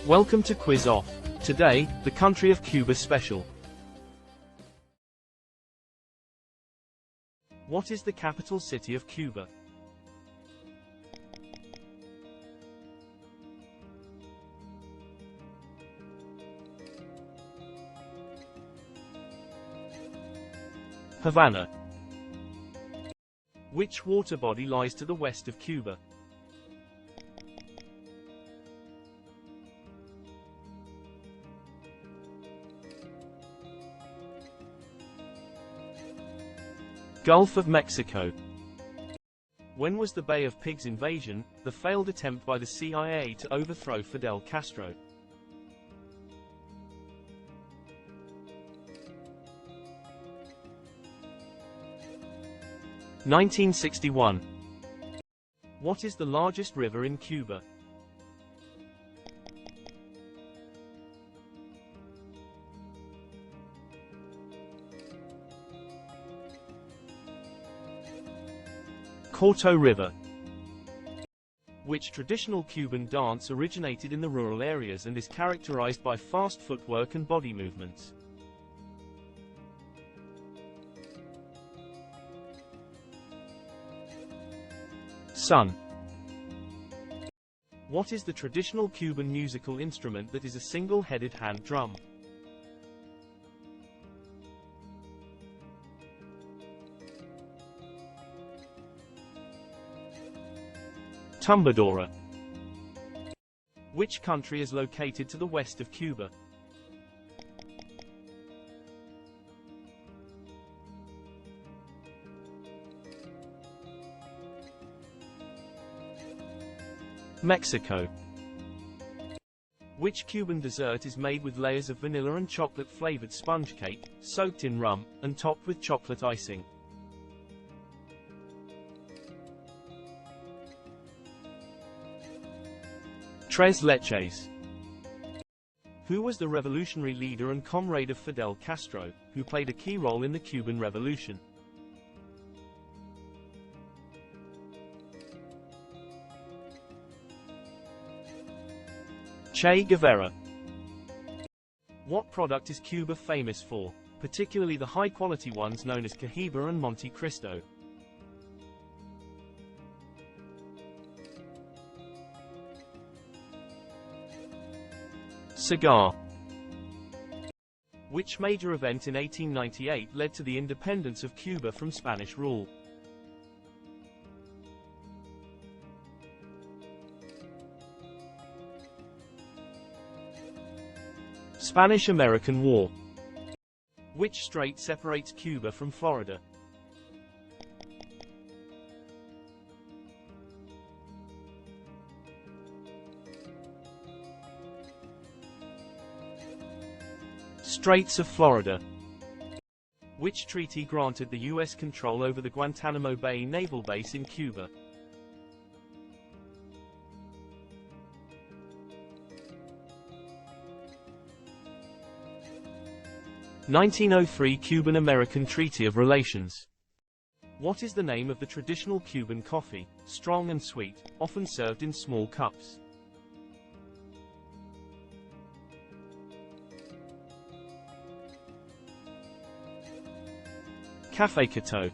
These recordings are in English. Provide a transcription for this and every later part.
Welcome to Quiz Off. Today, the country of Cuba special. What is the capital city of Cuba? Havana. Which water body lies to the west of Cuba? Gulf of Mexico. When was the Bay of Pigs invasion, the failed attempt by the CIA to overthrow Fidel Castro? (1961). What is the largest river in Cuba? Corto River. Which traditional Cuban dance originated in the rural areas and is characterized by fast footwork and body movements? Son. What is the traditional Cuban musical instrument that is a single-headed hand drum? Tumbadora. Which country is located to the west of Cuba? Mexico. Which Cuban dessert is made with layers of vanilla and chocolate-flavored sponge cake, soaked in rum, and topped with chocolate icing? Tres leches. Who was the revolutionary leader and comrade of Fidel Castro, who played a key role in the Cuban Revolution? Che Guevara. What product is Cuba famous for, particularly the high-quality ones known as Cohiba and Monte Cristo? Cigar. Which major event in 1898 led to the independence of Cuba from Spanish rule? Spanish-American War. Which strait separates Cuba from Florida? Straits of Florida. Which treaty granted the U.S. control over the Guantanamo Bay naval base in Cuba? (1903) Cuban-American Treaty of Relations. What is the name of the traditional Cuban coffee, strong and sweet, often served in small cups? Café Cato.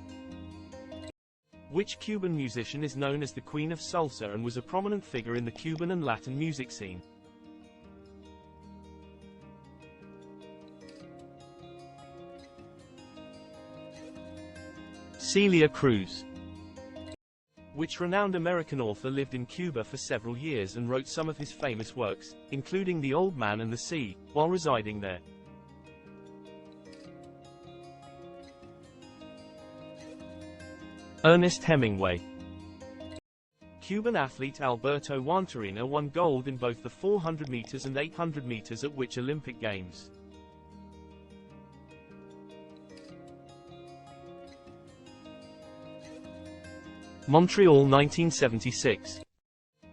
Which Cuban musician is known as the Queen of Salsa and was a prominent figure in the Cuban and Latin music scene? Celia Cruz. Which renowned American author lived in Cuba for several years and wrote some of his famous works, including The Old Man and the Sea, while residing there? Ernest Hemingway. Cuban athlete Alberto Wantarina won gold in both the 400 meters and 800 meters at which Olympic Games? Montreal 1976.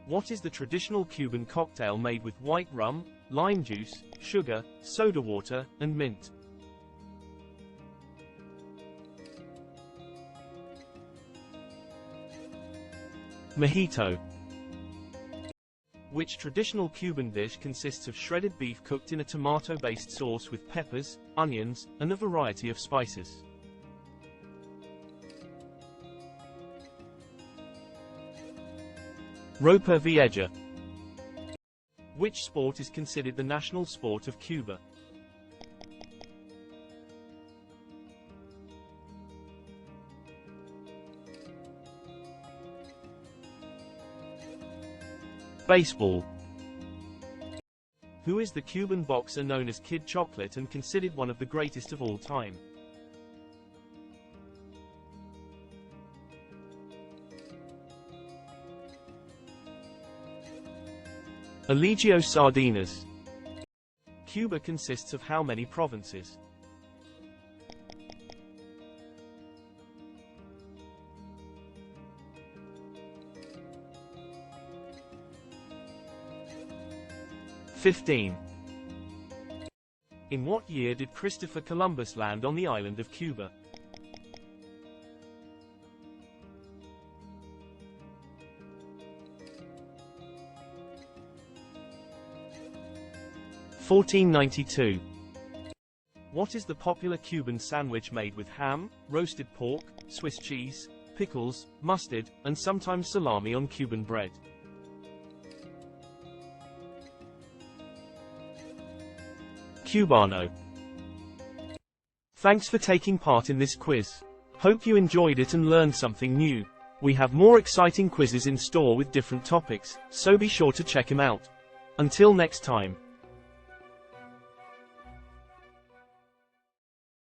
What is the traditional Cuban cocktail made with white rum, lime juice, sugar, soda water, and mint? Mojito. Which traditional Cuban dish consists of shredded beef cooked in a tomato-based sauce with peppers, onions, and a variety of spices? Ropa Vieja. Which sport is considered the national sport of Cuba? Baseball. Who is the Cuban boxer known as Kid Chocolate and considered one of the greatest of all time? Eligio Sardinas. Cuba consists of how many provinces? (15) In what year did Christopher Columbus land on the island of Cuba? (1492) What is the popular Cuban sandwich made with ham, roasted pork, Swiss cheese, pickles, mustard, and sometimes salami on Cuban bread? Cubano. Thanks for taking part in this quiz. Hope you enjoyed it and learned something new. We have more exciting quizzes in store with different topics, so be sure to check them out. Until next time.